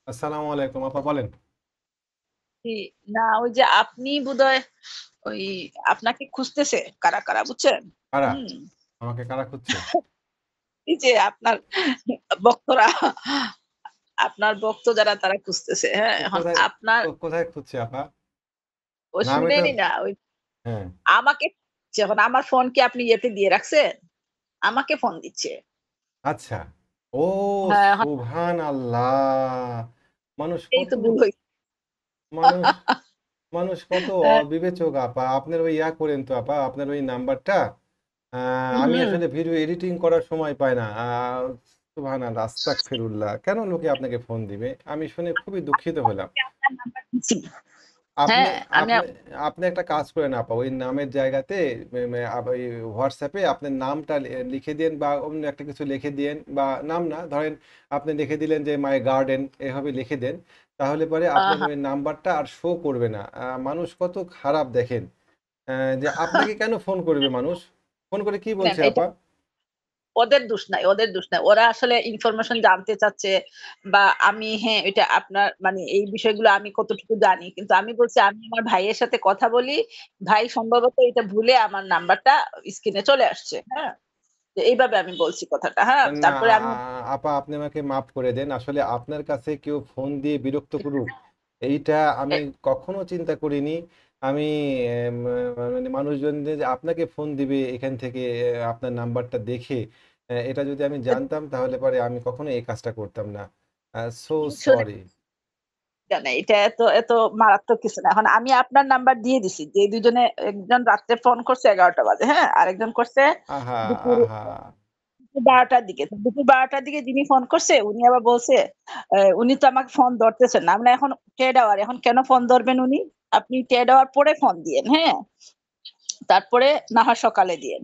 আসসালামু আলাইকুম আপা বলেন। জি, না ওই যে আপনি বোধহয় ওই আপনাকে খুঁজতেছে কারা, কারা বুঝছেন? কারা? হুম। আমাকে কারা খুঁজছে? এই যে আপনার ভক্তরা, আপনার ভক্ত যারা তারা খুঁজতেছে। হ্যাঁ? এখন কোথায় আপনার কোথায় খুঁজছে আপা? ও না আমি তো শুনেনি না ওই হ্যাঁ। আমাকে যখন আমার ফোন কি আপনি ইয়েতে দিয়ে রাখছেন? আমাকে ফোন দিচ্ছে। আচ্ছা। ও হ্যাঁ, এখন সুবহানাল্লাহ! মানুষ এই কত তো ভুল হইছে। মানুষ মানুষ কত হ্যাঁ, অবিবেচক আপা। আপনার ওই করেন তো আপা, আপনার ওই নাম্বারটা আ আমি হুম। আসলে ভিডিও এডিটিং করার সময় পাই না। সুবহানাল্লাহ, আস্তাগফিরুল্লাহ। কেন লোকে আপনাকে ফোন দিবে? আমি শুনে খুবই দুঃখিত হলাম। আমি আপনার নাম্বার দিছি। আপনি হ্যাঁ, আমি আপনি আপনি একটা কাজ করেন আপা। ওই নামের জায়গাতে মে মে ওই WhatsApp এ আপনার নামটা লিখে দিয়েন বা অন্য একটা কিছু লিখে দিয়েন বা নাম না ধরেন আপনি লিখে দিলেন যে মাই গার্ডেন এভাবে লিখে দেন। তাহলে পরে আপনার হ্যাঁ, ওই নাম্বারটা আর শো করবে না। মানুষ কত খারাপ দেখেন। যে আপনাকে কেন ফোন করবে মানুষ? ফোন করে কি নেন বলছে এটা আপা? ওদের দোষ নাই, ওদের দোষ নাই। ওরা আসলে ইনফরমেশন জানতে চাচ্ছে বা আমি হ্যাঁ, এটা আপনার মানে এই বিষয়গুলো আমি কতটুকু জানি। কিন্তু আমি বলছি আমি আমার ভাইয়ের সাথে কথা বলি। ভাই সম্ভবত এটা ভুলে আমার নাম্বারটা স্ক্রিনে চলে আসছে। হ্যাঁ? তো এইভাবে আমি বলছি কথাটা। হ্যাঁ? না তারপরে আমি আপা আপনি আমাকে মাফ করে দেন। আসলে আপনার কাছে কেউ ফোন দিয়ে বিরক্ত করুক, এইটা আমি এ কখনো চিন্তা করিনি। আমি এম মানে মানুষজনদের যে আপনাকে ফোন দিবে এখান থেকে আপনার নাম্বারটা দেখে, এটা যদি আমি জানতাম তাহলে পরে আমি কখনো এই কাজটা করতাম না। সো শোনেন সরি। না, এটা এত মারাত্মক কিছু না। এখন আমি আপনার নাম্বার দিয়ে দিছি। যে ২ জনে একজন রাত্রে ফোন করছে ১১ঃ০০ বাজে। হ্যাঁ? আরেকজন করছে আহা, দুপুর আহা! দুপুর ১২টার দিকে। তো দুপুর ১২টার দিকে যিনি ফোন করছে উনি আবার বলছে, উনি তো আমাকে ফোন ধরতেছেন না। আমি বললাম, "এখন টেড আওয়ার, এখন কেন ফোন ধরবেন উনি? আপনি টেড আওয়ার পরে ফোন দিয়েন, হ্যাঁ? তারপরে না হয় সকালে দিয়েন।"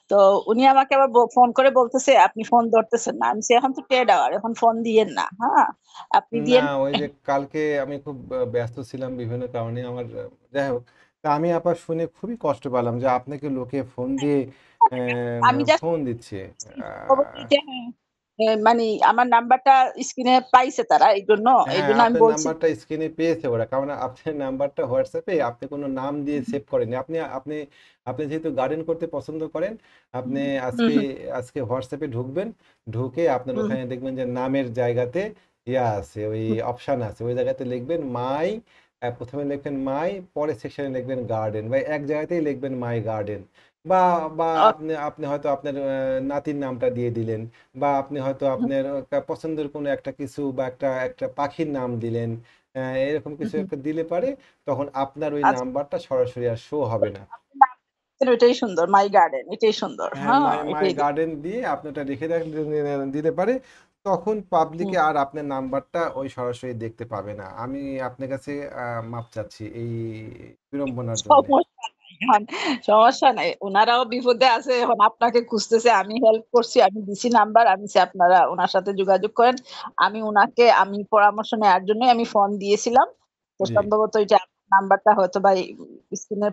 তো উনি আমাকে আবার ফোন করে বলতেছে, "আপনি ফোন ধরতেছেন না।" আমি বলছি, "এখন তো টেড আওয়ার, এখন ফোন দিয়েন না, হ্যাঁ? আপনি না, দিয়েন।" ওই যে কালকে আমি খুব ব্যস্ত ছিলাম বিভিন্ন কারণে আমার যাই হোক। তা আমি আপা শুনে খুবই কষ্ট পেলাম যে আপনাকে লোকে ফোন দিয়ে আমি জাস্ট ফোন দিচ্ছে। আ পরবর্তীতে হ্যাঁ, মানে আমার নাম্বারটা স্ক্রিনে পাইছে তারা এইজন্য, হ্যাঁ, এইজন্য আমি আপনার বলছি নাম্বারটা স্ক্রিনে পেয়েছে ওরা। কারণ আপনার নাম্বারটা WhatsApp এ আপনি কোনো নাম দিয়ে সেভ করেননি। আপনি আপনি আপনি যেহেতু গার্ডেন করতে পছন্দ করেন, আপনি হুম, আজকে হুম, আজকে WhatsApp এ ঢুকবেন। ঢুকে আপনার হুম, ওখানে দেখবেন যে নামের জায়গাতে আছে, ওই হুম, অপশন আছে। ওই জায়গাতে লিখবেন মাই ১ম এ লিখবেন মাই, পরের সেকশনে লিখবেন গার্ডেন বা এক জায়গাতেই লিখবেন মাই গার্ডেন। বা বা ও আপনি আপনি হয়তো আপনার নাতির নামটা দিয়ে দিলেন। বা আপনি হয়তো হুম, আপনার পছন্দের কোনো একটা কিছু বা একটা পাখির নাম দিলেন। এরকম হুম, কিছু হুম। একটা দিলে পারে তখন আপনার ওই আচ্ছা, নাম্বারটা সরাসরি আর শো হবে না। আপনি নাম দিয়েছেন ওইটাই সুন্দর। মাই গার্ডেন এটাই সুন্দর। হ্যাঁ, হ্যাঁ, মাই এটাই দিন। গার্ডেন দিয়ে আপনি ওটা রেখে দিলে পারে তখন হুম। পাবলিকে আর আপনার নাম্বারটা ওই সরাসরি দেখতে পাবে না। আমি আপনার কাছে মাপ চাচ্ছি এই বিড়ম্বনার জন্যে। সমস্যা নাই এখন সমস্যা নাই। উনারাও বিপদে আছে। এখন আপনাকে খুঁজতেছে। আমি হেল্প করছি। আমি দিছি নাম্বার। আমি বলছি আপনারা উনার সাথে যোগাযোগ করেন। আমি পরামর্শ নেওয়ার জন্যই আমি ফোন দিয়েছিলাম। তো জি। সম্ভবত ওইটা আপনার নাম্বারটা হয়তোবা স্ক্রিনে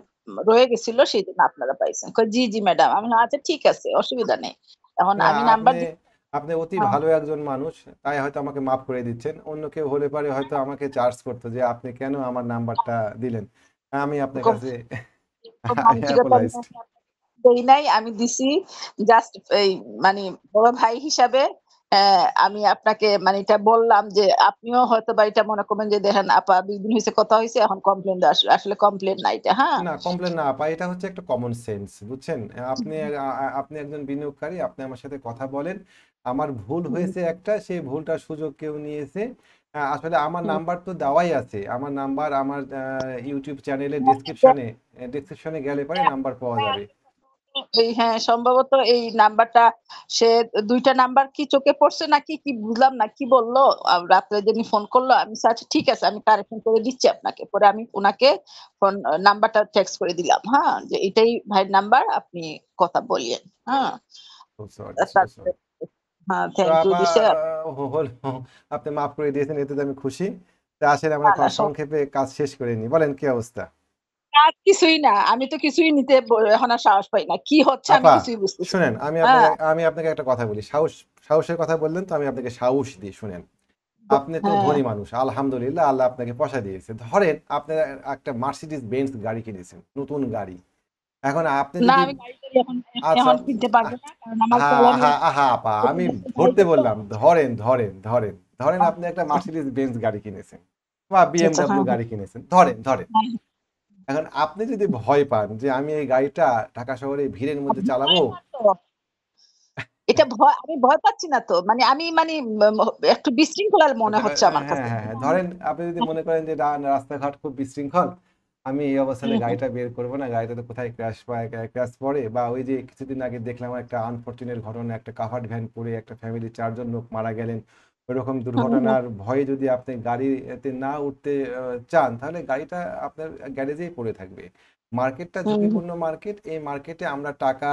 রয়ে গেছিল সেজন্য আপনারা পাইছেন। কয় জি, জি ম্যাডাম। আমি বললাম আচ্ছা ঠিক আছে, অসুবিধা নেই। এখন না আমি নাম্বার আপনি দি আপনি অতি হ্যাঁ, ভালো একজন মানুষ। তাই হয়তো আমাকে মাফ করে দিচ্ছেন। অন্য কেউ হলে পারে হয়তো আমাকে চার্জ করত যে আপনি কেন আমার নাম্বারটা দিলেন। আমি আপনার এরকম কাছে এরকম I মানসিকতা নিয়ে apologized. আমি দেই নাই। আমি দিছি জাস্ট এই মানে বড় ভাই হিসাবে আমি আপনাকে মানে এটা বললাম যে আপনিও হয়তোবা এটা মনে করবেন যে দেখেন আপা ২ দিন হইছে কথা হইছে এখন কমপ্লেইন দেওয়া আসলে কমপ্লেইন না এটা, হ্যাঁ? না কমপ্লেন না আপা, এটা হচ্ছে একটা কমন সেন্স বুঝছেন? আপনি হুম, আপনি একজন বিনিয়োগকারী, আপনি আমার সাথে কথা বলেন। আমার ভুল হুম, হয়েছে একটা, সেই ভুলটার সুযোগ কেউ নিয়েছে। আসলে আমার হুম। নাম্বার তো দেওয়াই আছে। আমার নাম্বার আমার YouTube চ্যানেলের ডেসক্রিপশনে গেলে পরে নাম্বার পাওয়া যাবে। এই হ্যাঁ, সম্ভবত এই নাম্বারটা সে ২ টা নাম্বার কি চোখে পড়ছে নাকি কি বুঝলাম না। কি বলল? রাত্রে যিনি ফোন করল আমি বলছি, "আচ্ছা ঠিক আছে আমি কারেকশন করে দিচ্ছি আপনাকে।" পরে আমি উনাকে নাম্বারটা টেক্সট করে দিলাম। হ্যাঁ? যে এটাই ভাইয়ের নাম্বার আপনি কথা বলিয়েন। হ্যাঁ? সো সরি, সো তারপরে সরি। হ্যাঁ, তো থ্যাংক ইউ আপা দিছে। হলো আপনি মাফ করে দিয়েছেন এতে তো আমি খুশি। তা আসলে আমরা না, না সংক্ষেপে কাজ শেষ করে নিই। বলেন কি অবস্থা? কাজ কিছুই না। আমি তো কিছুই নিতে এখন আর সাহস পাই না। কি হচ্ছে আমি আপা কিছুই বুঝতেছি না। শুনেন, হ্যাঁ, আমি আপনাকে একটা কথা বলি। সাহসের কথা বললেন তো আমি আপনাকে সাহস দিই শুনেন। আপনি তো হ্যাঁ ধনী মানুষ, আলহামদুলিল্লাহ, আল্লাহ আপনাকে পয়সা দিয়েছে। ধরেন আপনার একটা মার্সিডিজ বেঞ্চ গাড়ি কিনেছেন, নতুন গাড়ি। এখন আপনি না, যদি, আমি গাড়ি টাড়ি এখন আচ্ছা, এখন কিনতে পারবো না, কারণ আমার আহা স্যালারি আহা আহা আপা, আমি ধরতে বাইরে তো। বললাম, ধরেন ধরেন ধরেন ধরেন আপনি একটা মার্সিডিজ বেঞ্চ গাড়ি কিনেছেন বা আচ্ছা আচ্ছা, বিএমডাব্লিউ হ্যাঁ গাড়ি কিনেছেন, ধরেন ধরেন। হ্যাঁ এখন আপনি যদি ভয় পান যে আমি এই গাড়িটা ঢাকা শহরে ভিড়ের মধ্যে চালাবো, ভয় পান তো। এটা ভয়, আমি ভয় পাচ্ছি না তো, মানে আমি মানে একটু বিশৃঙ্খলা মনে হচ্ছে আমার হ্যাঁ কাছে। হ্যাঁ হ্যাঁ, ধরেন আপনি যদি মনে করেন যে রাস্তাঘাট খুব বিশৃঙ্খল, আমি এই অবস্থায় হুম, হুম, গাড়িটা বের করবো না, গাড়িটাতে কোথায় ক্র্যাশ পায়, ক্র্যাশ পড়ে, বা ওই যে কিছুদিন আগে দেখলাম একটা আনফরচুনেট ঘটনা, একটা কাভার্ড ভ্যান পড়ে একটা ফ্যামিলি 4 জন লোক মারা গেলেন, ওইরকম হুম, হুম, দুর্ঘটনার ভয়ে যদি আপনি গাড়িতে না উঠতে চান, তাহলে গাড়িটা আপনার গ্যারেজেই পড়ে থাকবে। মার্কেটটা হুম, হুম, ঝুঁকিপূর্ণ মার্কেট। এই মার্কেটে আমরা টাকা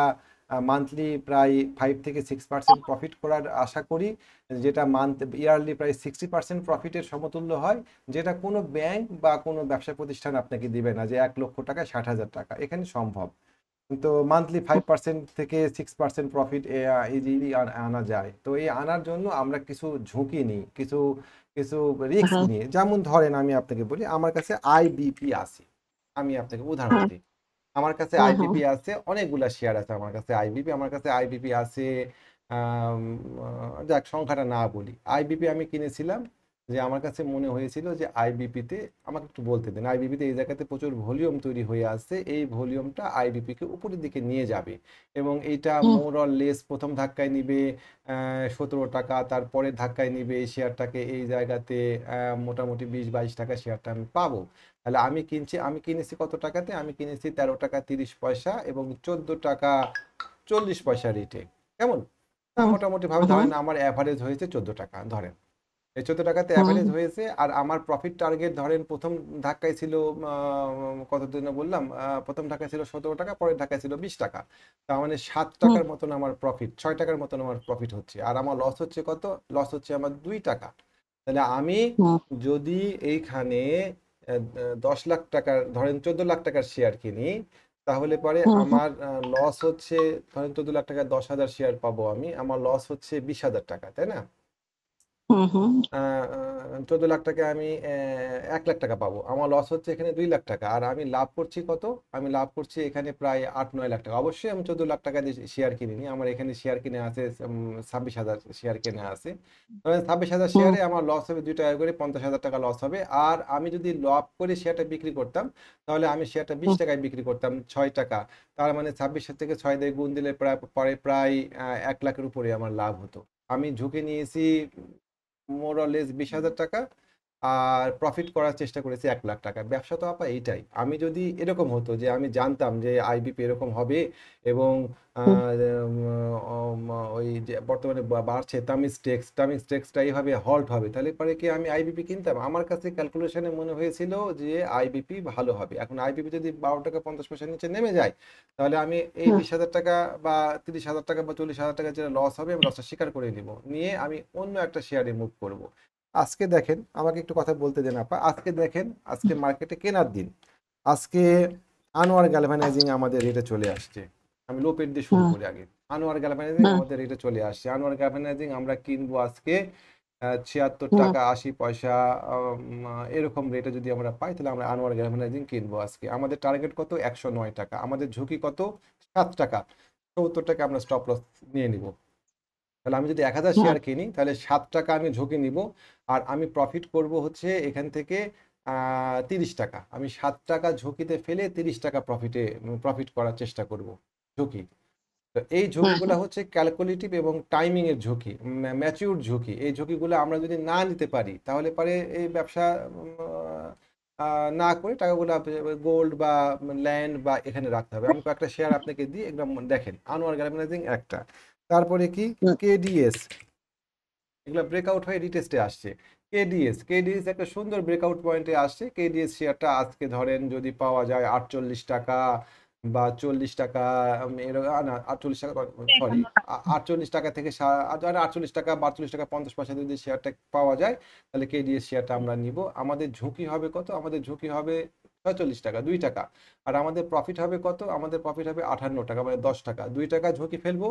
মান্থলি প্রায় 5 থেকে 6% প্রফিট করার আশা করি, যেটা ইয়ারলি প্রায় 60% প্রফিটের সমতুল্য হয়, যেটা কোনো ব্যাংক বা কোনো ব্যবসা প্রতিষ্ঠান আপনাকে দিবে না, যে 1 লক্ষ টাকায় 60,000 টাকা এখানে সম্ভব। কিন্তু মান্থলি 5% থেকে 6% প্রফিট ইজিলি আনা যায়। তো এই আনার জন্য আমরা কিছু ঝুঁকি নিই, কিছু কিছু রিস্ক হুম, নিই। যেমন ধরেন আমি আপনাকে বলি, আমার কাছে আইবিপি আছে। আমি আপনাকে উদাহরণ হুম, দিই। আমার কাছে হুম, হুম, আইবিপি আছে, অনেকগুলা শেয়ার আছে আমার কাছে আইবিপি। আমার কাছে আইবিপি আছে, আম, যাক সংখ্যাটা না বলি। আইবিপি আমি কিনেছিলাম, যে আমার কাছে মনে হয়েছিল যে আইবিপিতে, আমাকে একটু বলতে দেন, আইবিপিতে এই জায়গাতে প্রচুর ভলিউম তৈরি হয়ে আছে, এই ভলিউমটা আইবিপিকে উপরের দিকে নিয়ে যাবে, এবং এইটা হুম, মোর অর লেস প্রথম ধাক্কায় নিবে 17 টাকা, তারপরের ধাক্কায় নিবে এই শেয়ারটাকে এই জায়গাতে মোটামুটি 20-22 টাকা শেয়ারটা আমি পাবো। তাহলে আমি কিনেছি কত টাকাতে? আমি কিনেছি 13 টাকা 30 পয়সা এবং 14 টাকা 40 পয়সা রেটে। কেমন? হুম, মোটামুটি ভাবে হুম, ধরেন আমার অ্যাভারেজ হয়েছে 14 টাকা ধরেন। এই 14 টাকাতে হুম, অ্যাভারেজ হয়েছে, আর আমার প্রফিট টার্গেট ধরেন প্রথম ধাক্কায় ছিল কত দিন বললাম, প্রথম ধাক্কায় ছিল 17 টাকা, পরের ধাক্কায় ছিল 20 টাকা। তার মানে 7 টাকার মতন আমার প্রফিট, 6 টাকার মতন আমার প্রফিট হচ্ছে, আর আমার লস হচ্ছে কত? লস হচ্ছে আমার 2 টাকা। তাহলে আমি হুম, যদি এইখানে 10 লাখ টাকার, ধরেন 14 লাখ টাকার শেয়ার কিনি, তাহলে পরে হুম, হুম, আমার লস হচ্ছে, ধরেন 14 লাখ টাকায় 10,000 শেয়ার পাবো আমি, আমার লস হচ্ছে 20,000 টাকা, তাই না? হুম, হুম, 14 লাখ টাকা আমি 1 লাখ টাকা পাবো, আমার লস হচ্ছে এখানে 2 লাখ টাকা, আর আমি লাভ করছি কত? আমি লাভ করছি এখানে প্রায় 8-9 লাখ টাকা। অবশ্যই আমি 14 লাখ টাকা দিয়ে শেয়ার কিনিনি, আমার এখানে শেয়ার কিনে আছে 26,000 শেয়ার কিনে আছে। 26,000 হুম, শেয়ারে আমার লস হবে 2 টাকা করে, 50,000 টাকা লস হবে। আর আমি যদি লাভ করে শেয়ারটা বিক্রি করতাম, তাহলে আমি শেয়ারটা 20 টাকায় বিক্রি করতাম, 6 টাকা। তার মানে 26 থেকে 6 দিয়ে গুণ দিলে প্রায় পরে প্রায় 1 লাখের উপরে আমার লাভ হতো। আমি ঝুঁকি নিয়েছি মোর অর লেস 20,000 টাকা, আর প্রফিট করার চেষ্টা করেছি 1 লাখ টাকা। ব্যবসা তো আপা এইটাই। আমি যদি এরকম হতো যে আমি জানতাম যে আইবিপি এরকম হবে, এবং হুম, ওই যে বর্তমানে বাড়ছে তামিজ টেক্সটা এইভাবে হল্ট হবে, তাহলে পরে কি আমি আইবিপি কিনতাম? আমার কাছে ক্যালকুলেশনে মনে হয়েছিল যে আইবিপি ভালো হবে। এখন আইবিপি যদি 12 টাকা 50 পয়সার নিচে নেমে যায়, তাহলে আমি এই হুম, 20,000 টাকা বা 30,000 টাকা বা 40,000 টাকা যেটা লস হবে, আমি লসটা স্বীকার করে নিব, নিয়ে আমি অন্য একটা শেয়ারে মুভ করব। আজকে দেখেন, আমাকে একটু কথা বলতে দেন আপা, আজকে দেখেন, আজকে মার্কেটে কেনার দিন। আজকে আনোয়ার গ্যালভানাইজিং আমাদের রেটে চলে আসছে। আমি লো পেট দিয়ে শুরু হুম, করি আগে। আনোয়ার গ্যালভানাইজিং হুম, আমাদের রেটে চলে আসছে। আনোয়ার গ্যালভানাইজিং আমরা কিনবো আজকে 76 হুম, টাকা 80 পয়সা, এরকম রেটে যদি আমরা পাই, তাহলে আমরা আনোয়ার গ্যালভানাইজিং কিনবো আজকে। আমাদের টার্গেট কত? 109 টাকা। আমাদের ঝুঁকি কত? 7 টাকা। 70 টাকা আমরা স্টপ লস নিয়ে নিব। তাহলে আমি যদি 1,000 হুম, শেয়ার কিনি, তাহলে 7 টাকা আমি ঝুঁকি নিব, আর আমি প্রফিট করব হচ্ছে এখান থেকে 30 টাকা। আমি 7 টাকা ঝুঁকিতে ফেলে 30 টাকা প্রফিট করার চেষ্টা করব, ঝুঁকি। তো এই ঝুঁকিগুলো হুম, হচ্ছে ক্যালকুলেটিভ এবং টাইমিং এর ঝুঁকি, ম্যাচিউর ঝুঁকি। এই ঝুঁকিগুলো আমরা যদি না নিতে পারি, তাহলে পারে এই ব্যবসা না করে টাকাগুলো গোল্ড বা ল্যান্ড বা এখানে রাখতে হবে। আমি কয়েকটা শেয়ার আপনাকে দিই, একদম দেখেন। আনোয়ার গ্যালভানাইজিং একটা, তারপরে কি হুম, কেডিএস, এগুলো ব্রেকআউট হয়ে রিটেস্টে আসছে। কেডিএস একটা সুন্দর ব্রেকআউট পয়েন্টে আসছে। কেডিএস শেয়ারটা আজকে ধরেন যদি পাওয়া যায় 48 টাকা বা 40 টাকা, এরকম না, 48 টাকা, সরি, 48 টাকা থেকে 48 টাকা 42 টাকা 50 পয়সা যদি শেয়ারটা পাওয়া যায়, তাহলে কেডিএস শেয়ারটা আমরা নিব। আমাদের ঝুঁকি হবে কত? আমাদের ঝুঁকি হবে 46 টাকা, 2 টাকা। আর আমাদের প্রফিট হবে কত? আমাদের প্রফিট হবে 58 টাকা, মানে 10 টাকা। 2 টাকা ঝুঁকি ফেলবো,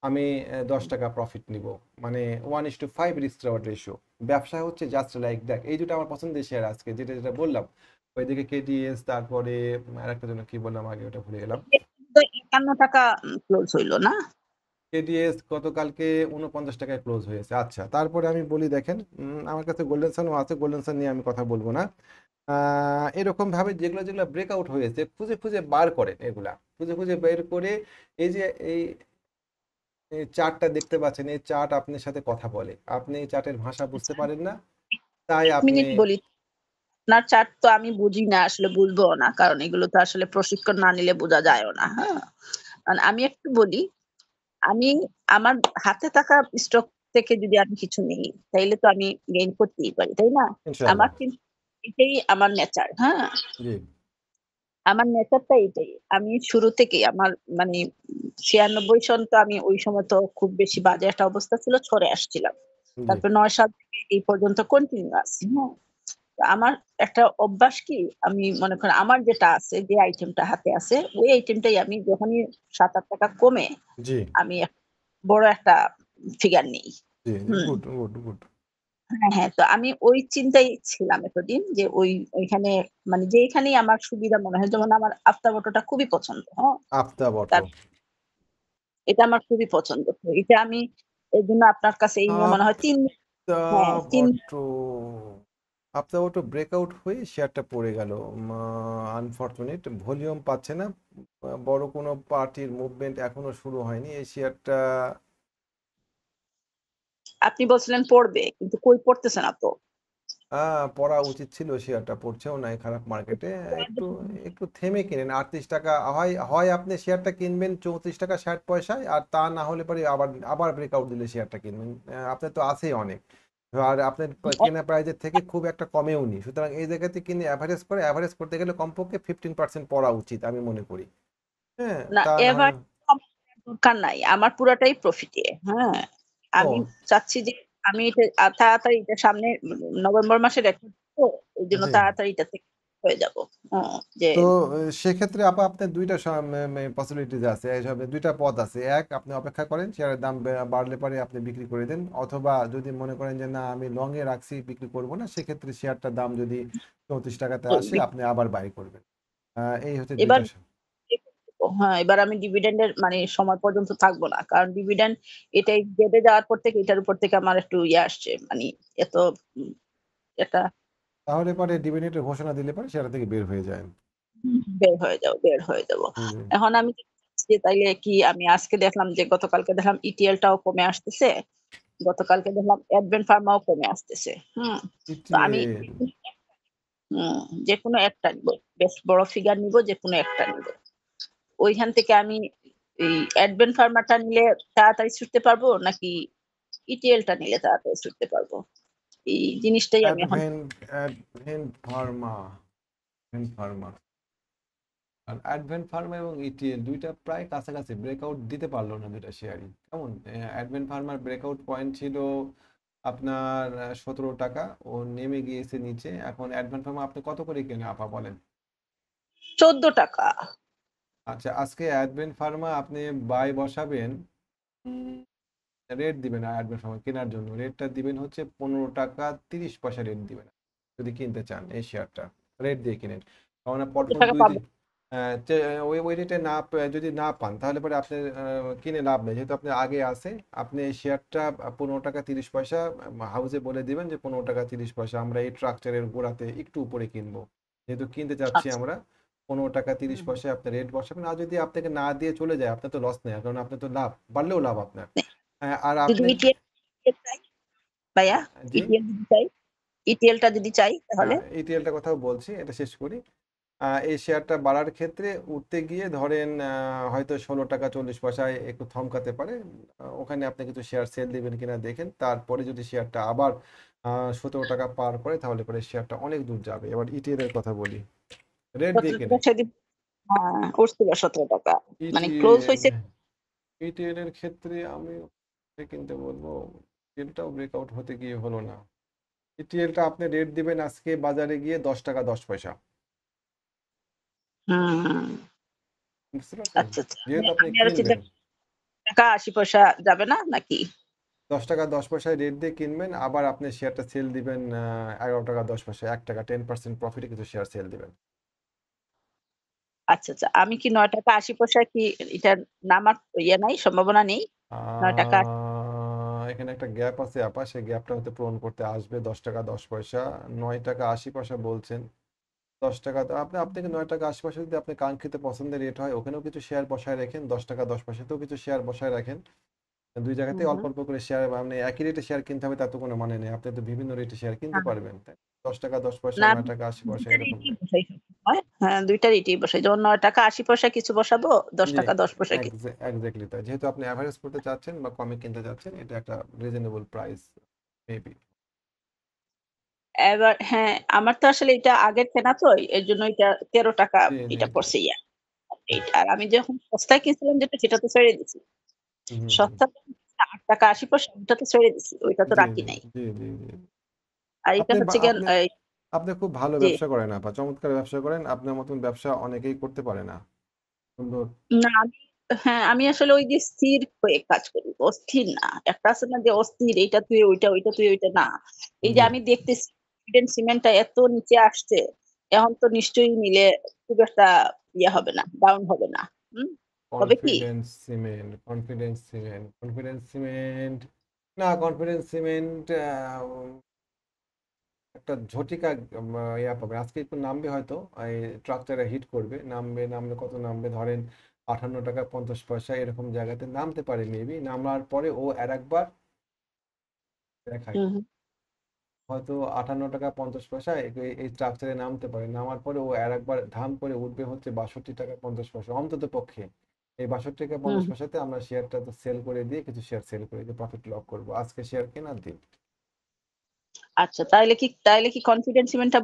আমি 10 টাকা প্রফিট নিব, মানে 1:5 রিস্ক রেওয়ার্ড রেশিও। ব্যবসা হচ্ছে জাস্ট লাইক দ্যাট। এই দুটো আমার পছন্দের শেয়ার আজকে, যেটা যেটা বললাম। ওইদিকে কেটিএস, তারপরে আরেকটা জন্য কি বললাম আগে, ওটা ভুলে গেলাম। তো 51 টাকা ক্লোজ হইলো না? কেডিএস গতকালকে 49 টাকায় ক্লোজ হয়েছে। আচ্ছা, তারপরে আমি বলি দেখেন, আমার কাছে গোল্ডেন সানও আছে, গোল্ডেন সান নিয়ে আমি কথা বলবো না। এরকম ভাবে যেগুলো যেগুলো ব্রেকআউট হয়েছে খুঁজে খুঁজে বার করেন, এগুলা খুঁজে খুঁজে বের করে, এই যে এই এই চার্টটা দেখতে পাচ্ছেন, এই চার্ট আপনার সাথে কথা বলে, আপনি এই চার্টের ভাষা বুঝতে আচ্ছা, পারেন না, তাই ১ আপনি। মিনিট বলি। আপনার চার্ট তো আমি বুঝি না, আসলে বুঝবোও না। কারণ এগুলো তো আসলে প্রশিক্ষণ না নিলে বোঝা যায়ও না। হ্যাঁ? আমি একটু বলি, আমি আমার হাতে থাকা স্টক থেকে যদি আমি কিছু নেই, তাইলে তো আমি গেইন করতেই পারি, তাই না? ইনশাআল্লাহ। আমার কিন্তু এটাই আমার নেচার, হ্যাঁ? জি। আমার নেচারটা এটাই। আমি শুরু থেকেই আমার মানে ৯৬ সন তো আমি ওই সময় তো খুব বেশি বাজে একটা অবস্থা ছিল, সরে আসছিলাম। জি। তারপর ৯ সাল থেকে এই পর্যন্ত কন্টিনিউ আছি, হ্যাঁ? তো আমার একটা অভ্যাস কি, আমি মনে করেন আমার যেটা আছে, যে আইটেমটা হাতে আছে, ওই আইটেমটাই আমি যখনই ৳৭-৮ কমে জি। আমি বড় একটা ফিগার নেই। জি। হুম। Good, good, good. হ্যাঁ, হ্যাঁ। তো আমি ওই চিন্তায় ছিলাম এতদিন যে ওইখানে মানে যেইখানেই আমার সুবিধা মনে হয়, যেমন আমার আফতাব অটোটা খুবই পছন্দ। হ্যাঁ? আফতাব অটো। তার এটা আমার খুবই পছন্দ। তো এটা আমি এজন্য আপনার কাছে এই নিয়ে মনে হয় ৩ হ্যাঁ, Aftab ৩ auto. Aftab auto breakout হয়ে শেয়ারটা পড়ে গেল। আনফরচুনেট, ভলিউম পাচ্ছে না। বড় কোনো পার্টির মুভমেন্ট এখনো শুরু হয়নি এই শেয়ারটা। আপনি বলছিলেন পড়বে, কিন্তু কই পড়তেছে না তো। পড়া উচিত ছিল, শেয়ারটা পড়ছেও না এই খারাপ মার্কেটে। একটু একটু থেমে কিনেন। 38 টাকা, হয় হয় আপনি শেয়ারটা কিনবেন 34 টাকা 60 পয়সায়, আর তা না হলে পরে আবার আবার ব্রেকআউট দিলে শেয়ারটা কিনবেন। আপনার তো আছেই অনেক, আর আপনার কেনা প্রাইজের থেকে খুব একটা কমেও নি, সুতরাং এই জায়গাতে কিনে অ্যাভারেজ করে, অ্যাভারেজ করতে গেলে কমপক্ষে 15% পড়া উচিত আমি মনে করি। হ্যাঁ, না, তা না এভার হলে। দরকার নাই। আমার পুরাটাই প্রফিটে। হ্যাঁ? আমি ও। চাচ্ছি যে আমি এটা তাড়াতাড়ি এটা সামনে নভেম্বর মাসের একটা তো এইজন্য জি। তাড়াতাড়ি এটা থেকে হয়ে যাব। যে তো সেক্ষেত্রে আপনার দুইটা পসিবিলিটিস আছে, এইসব দুইটা পথ আছে। এক, আপনি অপেক্ষা করেন, শেয়ারের দাম বাড়লে পরে আপনি বিক্রি করে দেন, অথবা যদি মনে করেন যে না আমি লং এ রাখছি, বিক্রি করব না, সেক্ষেত্রে শেয়ারটার দাম যদি 34 টাকাতে আসে আপনি আবার বাই করবেন। এই হচ্ছে এবার দুইটা হ্যাঁ, এবার আমি ডিভিডেন্ড এর মানে সময় পর্যন্ত থাকবো না। কারণ ডিভিডেন্ড এটাই বেড়ে যাওয়ার পর থেকে এটার উপর থেকে আমার একটু আসছে। মানে এত উম এটা তাহলে পরে ডিভিডেন্ডের ঘোষণা দিলে পরে শেয়ার থেকে বের হয়ে যায়। বের হয়ে যাব। জি। এখন আমি চাচ্ছি যে তাইলে কি, আমি আজকে দেখলাম যে গতকালকে দেখলাম ইটিএল টাও কমে আসতেছে। গতকালকে দেখলাম অ্যাডভেন্ট ফার্মাও কমে আসতেছে। হুম? তো আমি ইটিএল। যেকোনো একটা নিবো। বেশ বড় ফিগার নিবো, যেকোনো একটা নিবো। ওইখান থেকে আমি এই অ্যাডভেন্ট ফার্মাটা নিলে তাড়াতাড়ি ছুটতে পারবো, নাকি ইটিএল টা নিলে তাড়াতাড়ি ছুটতে পারবো? এই জিনিসটাই আমি এখন অ্যাডভেন্ট ফার্মা। ফার্মা আর অ্যাডভেন্ট ফার্মা এবং ইটিএল দুইটা প্রায় কাছাকাছি, ব্রেকআউট দিতে পারলো না দুইটা শেয়ারই। কেমন, অ্যাডভেন্ট ফার্মার ব্রেকআউট পয়েন্ট ছিল আপনার 17 টাকা, ও নেমে গিয়েছে নিচে। এখন অ্যাডভেন্ট ফার্মা আপনি কত করে কেনে আপা বলেন? ৳১৪। আচ্ছা, আজকে অ্যাডভেন্ট ফার্মা আপনি বাই বসাবেন, রেট দিবেন অ্যাডভেন্ট ফার্মা কেনার জন্য, রেটটা দিবেন হচ্ছে 15 টাকা 30 পয়সা রেট দিবেন যদি কিনতে চান এই শেয়ারটা, রেট দিয়ে কিনেন। কারণ পরপর ৳১৪ দুই পাবো। দিন ওই রেটে না যদি না পান, তাহলে পরে আপনি কিনে লাভ নেই, যেহেতু আপনি আগে আছে। আপনি এই শেয়ারটা 15 টাকা 30 পয়সা হাউসে বলে দিবেন যে 15 টাকা 30 পয়সা আমরা এই স্ট্রাকচারের গোড়াতে একটু উপরে কিনবো, যেহেতু কিনতে চাচ্ছি আচ্ছা। আমরা। 15 টাকা 30 হুম। পয়সায় আপনি রেট বসাবেন, আর যদি আপনাকে না দিয়ে চলে যায় আপনার তো লস নেই, কারণ আপনার তো লাভ, বাড়লেও লাভ আপনার। আর যদি আপনি। ইটিএল চাই ভাইয়া, জি। ইটিএল যদি চাই, ইটিএল টা যদি চাই তাহলে? ইটিএলটা কথাও বলছি, এটা শেষ করি। এই শেয়ারটা বাড়ার ক্ষেত্রে উঠতে গিয়ে ধরেন হয়তো 16 টাকা 40 পয়সায় একটু থমকাতে পারে। ওখানে আপনি কিছু শেয়ার সেল দিবেন কিনা দেখেন, তারপরে যদি শেয়ারটা আবার 17 টাকা পার করে, তাহলে পরে শেয়ারটা অনেক দূর যাবে। এবার ইটিএল এর কথা বলি, রেট দিয়ে কিনে। ৳১৭ সেদিন উঠছিল ৳১৭। মানে ক্লোজ ইটিএল, হইছে। ইটিএল এর ক্ষেত্রে আমি কিনতে বলবো, ইটিএলটাও ব্রেকআউট হতে গিয়ে হলো না। ইটিএলটা আপনি রেট দিবেন আজকে বাজারে গিয়ে 10 টাকা 10 পয়সা। হুম, বুঝতে পারছেন? আচ্ছা, আচ্ছা। যেহেতু আপনি আমি আরো চিন্তা কিনবেন। টাকা ৮০ পয়সা যাবে না নাকি? ৳১০ 10 রেট দিয়ে কিনবেন, আবার আপনি শেয়ারটা সেল দিবেন ৳১১ 10 ৳১ 10% প্রফিটে কিছু শেয়ার সেল দিবেন। আচ্ছা, আচ্ছা। আমি কি ৳৯.৮০ কি এটার নামার নাই, সম্ভাবনা নেই? আ ৳৯ এখানে একটা গ্যাপ আছে আপা, সেই গ্যাপটা হয়তো পূরণ করতে আসবে ৳১০ 10 ৳৯.৮০ বলছেন। ৳১০ তো আপনাকে ৳৯.৮০ যদি আপনি কাঙ্ক্ষিত পছন্দের রেট হয়, ওখানেও কিছু শেয়ার বসায় রাখেন। ৳১০ 10 তেও কিছু শেয়ার বসায় রাখেন। ২ হুম, জায়গাতেই অল্প, হুম। অল্প করে শেয়ার মানে একই রেটে শেয়ার কিনতে হবে তার তো কোনো মানে নেই। আপনি তো বিভিন্ন রেটে শেয়ার কিনতে হ্যাঁ। পারবেন। তাই ৳১০ 10 না আমি ৳৯.৮০ ২ টা এরকম রেটেই নেই। বসাই সবসময়। হ্যাঁ, ২ টা রেটেই বসাই। যেমন ৳৯.৮০ কিছু বসাবো, জি, ৳১০ কিছু। এক্সাক্টলি তাই। যেহেতু আপনি এভারেজ করতে চাচ্ছেন বা কমে কিনতে চাচ্ছেন, এটা একটা রিজনেবল প্রাইস মেবি। এবার হ্যাঁ, আমার তো আসলে এটা আগের কেনা তো এজন্য এটা ৳১৩ জি, জি, এটা জি। পড়ছে এইটা। আর আমি যখন সস্তায় কিনছিলাম যেটা সেটা তো ছেড়ে দিছি। হুম, হুম, হুম। সস্তা ৳৮.৮০ ওটা তো ছেড়ে দিছি। ওইটা তো জি, রাখি জি, নাই। জি, জি, জি। আর এটা আপনি বা হচ্ছে গিয়ে আপনি এই আপনি খুব ভালো জি। ব্যবসা করেন আপা। চমৎকার ব্যবসা করেন। আপনার মতন ব্যবসা অনেকেই করতে পারে না। সুন্দর। না আমি হ্যাঁ, আমি আসলে ওই যে স্থির হয়ে কাজ করি। অস্থির না। একটা আছে না যে অস্থির এইটা তুই ওইটা, ওইটা তুই ওইটা না। এই যে জি। আমি দেখতেছি সিমেন্টটা এত নিচে আসছে। এখন তো নিশ্চয়ই নিলে খুব একটা হবে না, ডাউন হবে না। হুম? হবে কি? কনফিডেন্স সিমেন্ট না কনফিডেন্স সিমেন্ট একটা ঝটিকা ইয়া পাবে। আজকে একটু নামবে হয়তো। এই ট্রাকটারে হিট করবে। নামলে কত নামবে ধরেন ৳৫৮ ৫০ এরকম জায়গাতে নামতে পারে মেবি। নামার পরে ও আরেকবার দেখাই। হুম, হুম, হয়তো ৳৫৮ ৫০ এই স্ট্রাকচারে নামতে পারে। নামার পরে ও আরেকবার ধাম করে উঠবে হচ্ছে ৳৬২ ৫০ অন্তত পক্ষে। এই ৳৬২ হুম। ৫০ তে আমরা শেয়ারটা তো সেল করে দিয়ে কিছু শেয়ার সেল করে দিয়ে প্রফিট লক করব। আজকে শেয়ার কেনার দিন। আচ্ছা তাইলে কি কনফিডেন্স সিমেন্টটা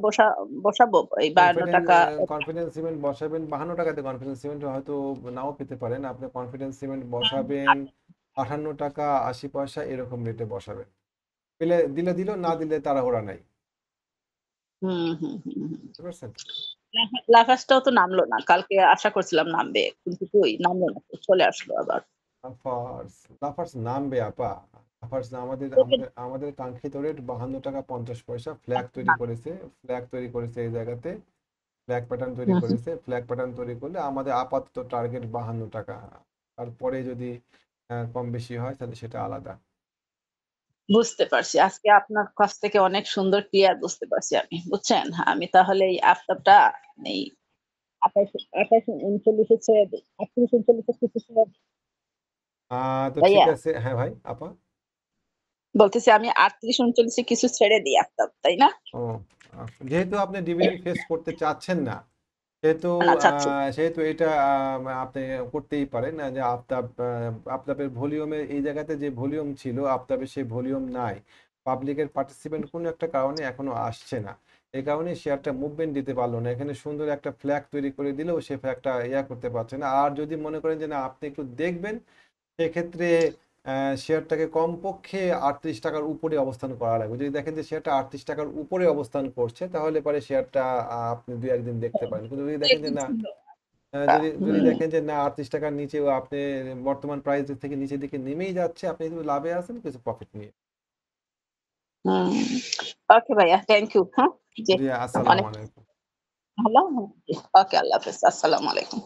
বসাবো এই কনফিডেন্স ৳৫২ কনফিডেন্স সিমেন্ট বসাবেন ৳৫২ তে কনফিডেন্স সিমেন্ট হয়তো নাও পেতে পারেন। আপনি কনফিডেন্স সিমেন্ট বসাবেন ৳৫৮ ৮০ এরকম রেটে বসাবেন। দিলে দিল, না দিলে তাড়াহুড়া নাই। হুম, হুম, হুম, হুম। বুঝতে পারছেন? লাফার্জটাও তো নামলো না। কালকে আশা করছিলাম নামবে। কিন্তু কই নামলো না। চলে আসলো আবার। লাফার্জ নামবে আপা। লাফার্জ আমাদের আমাদের আমাদের কাঙ্ক্ষিত রেট ৳৫২ ৫০ ফ্ল্যাগ তৈরি করেছে এই জায়গাতে। ফ্ল্যাগ প্যাটার্ন তৈরি হুম, হুম। করেছে। ফ্ল্যাগ প্যাটার্ন তৈরি করলে আমাদের আপাতত টার্গেট ৳৫২। তারপরে যদি কম বেশি হয় তাহলে সেটা আলাদা। বুঝতে পারছি। আজকে আপনার কাছ থেকে অনেক সুন্দর ক্লিয়ার বুঝতে পারছি আমি। বুঝছেন? আমি তাহলে এই আফতাবটা এই ২৮ ৩৯ এ ছেড়ে দেই। ৩৮ ৩৯ এর কিছু ছেড়ে দেই। আ তো ঠিক ভাইয়া আছে। হ্যাঁ ভাই, আপা? বলতেছি আমি ৩৮ ৩৯ এ কিছু ছেড়ে দিই আফতাব, তাই না? ও যেহেতু আপনি ডিভিডেন্ড ফেস করতে চাচ্ছেন না, সেহেতু না আ চাচ্ছি। সেহেতু এটা আপনি করতেই পারেন। যে আফতাবের ভলিউমে এই জায়গাতে যে ভলিউম ছিল, আফতাবের সেই ভলিউম নাই। পাবলিকের পার্টিসিপেন্ট কোনো একটা কারণে এখনো আসছে না। এই কারণে শেয়ারটা মুভমেন্ট দিতে পারল না। এখানে সুন্দর একটা ফ্ল্যাগ তৈরি করে দিলেও সে ফ্ল্যাগটা করতে পারছে না। আর যদি মনে করেন যে না আপনি একটু দেখবেন, সেক্ষেত্রে শেয়ারটাকে কমপক্ষে ৳৩৮ র উপরে অবস্থান করা লাগবে। যদি দেখেন যে শেয়ারটা ৳৩৮ র উপরে অবস্থান করছে, তাহলে পরে শেয়ারটা আপনি ২-১ দিন দেখতে পারেন। কিন্তু যদি দেখেন যে একদিন না, ছিল। যদি হুম, দেখেন যে না ৳৩৮ র নিচেও আপনি বর্তমান প্রাইস থেকে নিচের দিকে নেমেই যাচ্ছে, আপনি কিন্তু লাভে আছেন কিছু প্রফিট নিয়ে। হুম। ওকে ভাইয়া, থ্যাংক ইউ। হ্যাঁ? জি, জি, আসসালামু অনেক আলাইকুম। ভালো। ওকে, আল্লাহ হাফেজ। আসসালামু আলাইকুম।